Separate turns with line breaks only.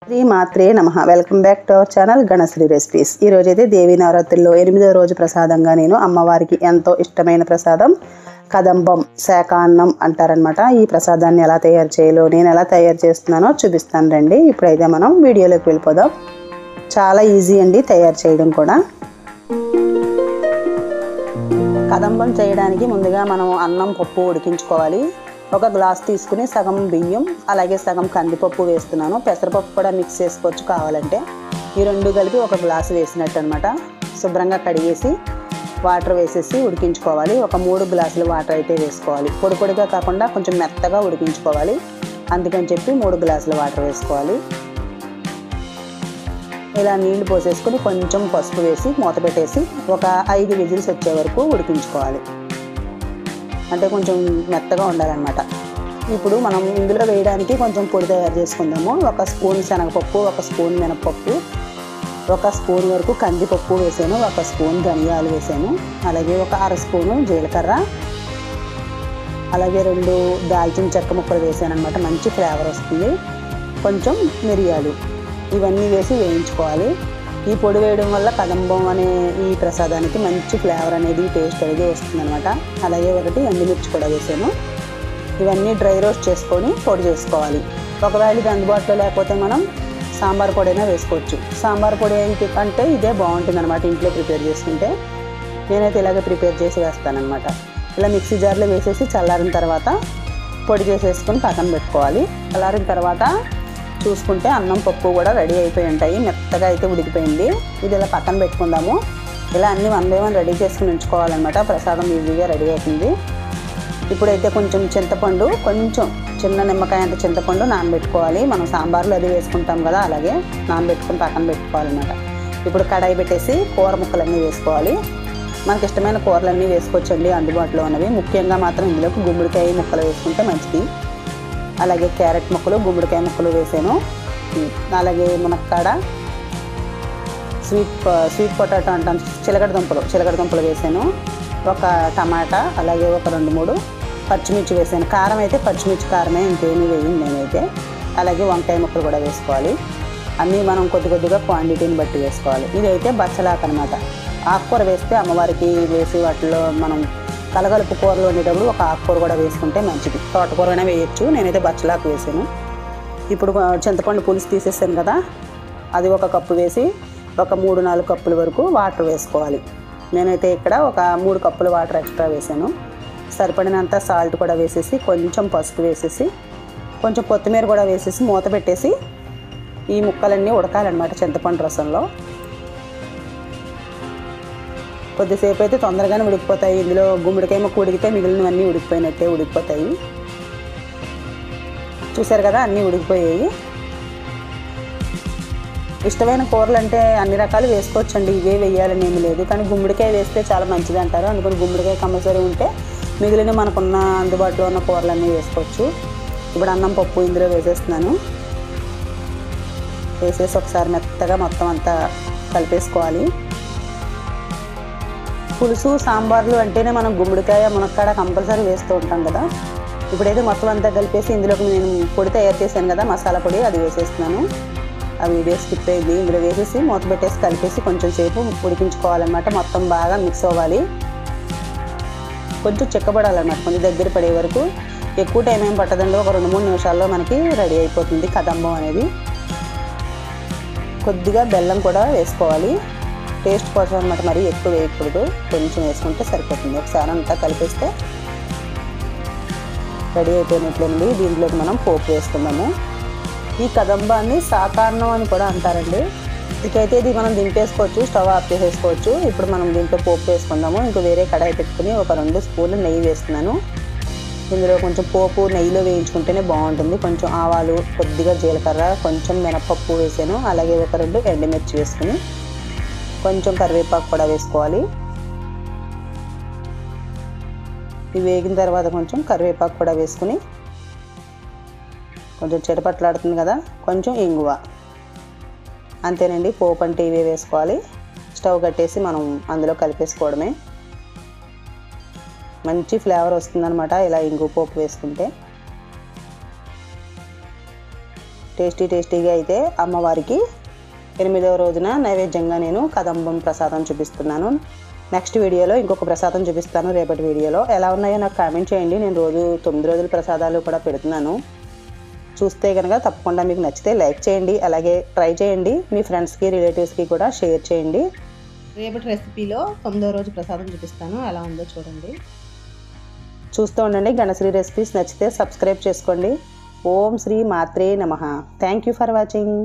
శ్రీ మాత్రే నమః. Welcome back to our channel Ganasri recipes. ఈ రోజైతే దేవీ నవరాత్రుల్లో 8వ రోజు ప్రసాదంగా నేను అమ్మవారికి ఎంతో ఇష్టమైన ప్రసాదం కదంబం శాకాన్నం అంటారనమాట. ఈ ప్రసాదాన్ని ఎలా తయారు చేయాలో నేను ఎలా తయారు చేస్తున్నానో చూపిస్తాను రండి. ఇప్పుడైతే మనం వీడియోలోకి వెళ్ళిపోదాం. చాలా ఈజీ అండి తయారు చేయడం కూడా. కదంబం చేయడానికి ముందుగా మనం అన్నం పప్పు ఉడికించుకోవాలి. ఒక గ్లాస్ తీసుకుని సగం బియ్యం అలాగే సగం కందిపప్పు వేస్తున్నాను. పెసరపప్పు కూడా మిక్స్ చేసుకోవచ్చు కావాలంటే. ఈ రెండు కలిపి ఒక గ్లాసు వేసినట్టు అనమాట. శుభ్రంగా కడిగేసి వాటర్ వేసేసి ఉడికించుకోవాలి. ఒక 3 గ్లాసుల వాటర్ అయితే వేసుకోవాలి. పొడి పొడిగా కాకుండా కొంచెం మెత్తగా ఉడికించుకోవాలి. అందుకని చెప్పి 3 గ్లాసుల వాటర్ వేసుకోవాలి. ఇలా నీళ్లు పోసేసుకుని కొంచెం పసుపు వేసి మూత పెట్టేసి ఒక 5 విజిల్స్ వచ్చే వరకు ఉడికించుకోవాలి. అంటే కొంచెం మెత్తగా ఉండాలన్నమాట. ఇప్పుడు మనం ఇందులో వేయడానికి కొంచెం పొడి తయారు చేసుకుందాము. 1 స్పూన్ శనగపప్పు, 1 స్పూన్ మినపప్పు, 1 స్పూన్ వరకు కందిపప్పు వేసాను, 1 స్పూన్ ధనియాలు వేసాను, అలాగే 1 అర స్పూను జీలకర్ర, అలాగే 2 దాల్చిన చెక్క ముక్కలు వేసాను అనమాట. మంచి ఫ్లేవర్ వస్తుంది. కొంచెం మిరియాలు, ఇవన్నీ వేసి వేయించుకోవాలి. ఈ పొడి వేయడం వల్ల కదంబం అనే ఈ ప్రసాదానికి మంచి ఫ్లేవర్ అనేది టేస్ట్ అనేది వస్తుంది అనమాట. అలాగే 1 ఎండుమిర్చి కూడా వేసాను. ఇవన్నీ డ్రై రోస్ట్ చేసుకొని పొడి చేసుకోవాలి. ఒకవేళ ఇది అందుబాటులో లేకపోతే మనం సాంబార్ పొడి అయినా వేసుకోవచ్చు. సాంబార్ పొడి అంటే ఇదే బాగుంటుంది అనమాట. ఇంట్లో ప్రిపేర్ చేసుకుంటే నేనైతే ఇలాగే ప్రిపేర్ చేసి వేస్తానమాట. ఇలా మిక్సీ జార్లో వేసేసి చల్లారిన తర్వాత పొడి చేసేసుకొని పక్కన పెట్టుకోవాలి. చల్లారిన తర్వాత చూసుకుంటే అన్నం పప్పు కూడా రెడీ అయిపోయి ఉంటాయి. మెత్తగా అయితే ఉడికిపోయింది. ఇది ఇలా పక్కన పెట్టుకుందాము. ఇలా అన్నీ 1 బై 1 రెడీ చేసుకుని ఉంచుకోవాలన్నమాట. ప్రసాదం ఈజీగా రెడీ అవుతుంది. ఇప్పుడైతే కొంచెం చింతపండు, కొంచెం చిన్న నిమ్మకాయ అంత చింతపండు నానబెట్టుకోవాలి. మనం సాంబార్లో అది వేసుకుంటాం కదా, అలాగే నానబెట్టుకుని పక్కన పెట్టుకోవాలన్నమాట. ఇప్పుడు కడాయి పెట్టేసి కూర ముక్కలన్నీ వేసుకోవాలి. మనకి ఇష్టమైన కూరలన్నీ వేసుకోవచ్చండి, అందుబాటులో ఉన్నవి. ముఖ్యంగా మాత్రం ఇందులోకి గుమ్మడికాయ ముక్కలు వేసుకుంటే మంచిది. అలాగే క్యారెట్ ముక్కలు, గుమ్మడికాయ ముక్కలు వేసాను. అలాగే మునక్కాడ, స్వీట్ పొటాటో అంటాం, చిలకడ దుంపలు వేసాను. 1 టమాటా, అలాగే 1 2 3 పచ్చిమిర్చి వేసాను. కారం అయితే పచ్చిమిర్చి కారమే, ఇంకేమీ వేయండి నేనైతే. అలాగే వంకాయ ముక్కలు కూడా వేసుకోవాలి. అన్నీ మనం కొద్దిగా క్వాంటిటీని బట్టి వేసుకోవాలి. ఇదైతే బచ్చలాకు అనమాట. ఆకుకూర వేస్తే అమ్మవారికి వేసి వాటిలో మనం కలగలుపు కూరలు వండేటప్పుడు 1 ఆకుకూర కూడా వేసుకుంటే మంచిది. తోటకూర అయినా వేయచ్చు. నేనైతే బచ్చలాకు వేసాను. ఇప్పుడు చింతపండు పులుసు తీసేసాను కదా, అది 1 కప్పు వేసి ఒక 3-4 కప్పుల వరకు వాటర్ వేసుకోవాలి. నేనైతే ఇక్కడ ఒక 3 కప్పుల వాటర్ ఎక్స్ట్రా వేసాను. సరిపడినంత సాల్ట్ కూడా వేసేసి కొంచెం పసుపు వేసేసి కొంచెం కొత్తిమీర కూడా వేసేసి మూత పెట్టేసి ఈ ముక్కలన్నీ ఉడకాలన్నమాట చింతపండు రసంలో. కొద్దిసేపు అయితే తొందరగానే ఉడికిపోతాయి. ఇందులో గుమ్మడికాయ ముక్క ఉడికితే మిగిలినవన్నీ ఉడికిపోతాయి. చూసారు కదా, అన్నీ ఉడికిపోయాయి. ఇష్టమైన కూరలు అంటే అన్ని రకాలు వేసుకోవచ్చండి, ఇవే వేయాలని ఏమి లేదు. కానీ గుమ్మడికాయ వేస్తే చాలా మంచిది అంటారు. అందుకని గుమ్మడికాయ కంపల్సరీ ఉంటే మిగిలిన మనకున్న అందుబాటులో ఉన్న కూరలన్నీ వేసుకోవచ్చు. ఇప్పుడు అన్నం పప్పు ఇందులో వేసేస్తున్నాను. వేసేసి ఒకసారి మెత్తగా మొత్తం అంతా కలిపేసుకోవాలి. పులుసు సాంబార్లు అంటేనే మనం గుమ్మడికాయ మునక్కాడ కంపల్సరీ వేస్తూ ఉంటాం కదా. ఇప్పుడైతే మొత్తం అంతా కలిపేసి ఇందులోకి నేను పొడి తయారు చేశాను కదా, మసాలా పొడి, అది వేసేస్తున్నాను. ఆ వీడియో స్కిప్ అయింది. ఇందులో వేసేసి మూత పెట్టేసి కలిపేసి కొంచెం సేపు ఉడికించుకోవాలన్నమాట. మొత్తం బాగా మిక్స్ అవ్వాలి. కొంచెం చిక్కబడాలన్నమాట, కొంచెం దగ్గర పడే వరకు. ఎక్కువ టైం ఏం పట్టదండి, ఒక 2-3 నిమిషాల్లో మనకి రెడీ అయిపోతుంది కదంబం అనేది. కొద్దిగా బెల్లం కూడా వేసుకోవాలి, టేస్ట్ కోసం అనమాట. మరీ ఎక్కువ వేయకూడదు, కొంచెం వేసుకుంటే సరిపోతుంది. ఒకసారి అంతా కలిపేస్తే రెడీ అయిపోయినట్లండి. దీంట్లోకి మనం పోపు వేసుకుందాము. ఈ కదంబాన్ని శాకాన్నం అని కూడా అంటారండి. ఇకైతే ఇది మనం దింపేసుకోవచ్చు, స్టవ్ ఆఫ్ చేసేసుకోవచ్చు. ఇప్పుడు మనం దీంట్లో పోపు వేసుకుందాము. ఇంకా వేరే కడాయి పెట్టుకుని ఒక 2 స్పూన్లు నెయ్యి వేస్తున్నాను. ఇందులో కొంచెం పోపు నెయ్యిలో వేయించుకుంటేనే బాగుంటుంది. కొంచెం ఆవాలు, కొద్దిగా జీలకర్ర, కొంచెం మినపప్పు వేసాను. అలాగే ఒక 2 ఎండుమిర్చి వేసుకుని కొంచెం కరివేపాకు కూడా వేసుకోవాలి. ఇవి వేగిన తర్వాత కొంచెం కరివేపాకు కూడా వేసుకుని కొంచెం చిటపట్లాడుతుంది కదా, కొంచెం ఇంగువ. అంతేనండి, పోపు అంటే ఇవే వేసుకోవాలి. స్టవ్ కట్టేసి మనం అందులో కలిపేసుకోవడమే. మంచి ఫ్లేవర్ వస్తుందన్నమాట ఇలా ఇంగు పోపు వేసుకుంటే. టేస్టీగా అయితే అమ్మవారికి 8వ రోజున నైవేద్యంగా నేను కదంబం ప్రసాదం చూపిస్తున్నాను. నెక్స్ట్ వీడియోలో ఇంకొక ప్రసాదం చూపిస్తాను. రేపటి వీడియోలో ఎలా ఉన్నాయో నాకు కామెంట్ చేయండి. నేను రోజు 9 రోజుల ప్రసాదాలు కూడా పెడుతున్నాను. చూస్తే కనుక తప్పకుండా మీకు నచ్చితే లైక్ చేయండి, అలాగే ట్రై చేయండి. మీ ఫ్రెండ్స్కి రిలేటివ్స్కి కూడా షేర్ చేయండి. రేపటి రెసిపీలో 9వ రోజు ప్రసాదం చూపిస్తాను, ఎలా ఉందో చూడండి. చూస్తూ ఉండండి. గణశ్రీ రెసిపీస్ నచ్చితే సబ్స్క్రైబ్ చేసుకోండి. ఓం శ్రీ మాత్రే నమః. Thank you for watching.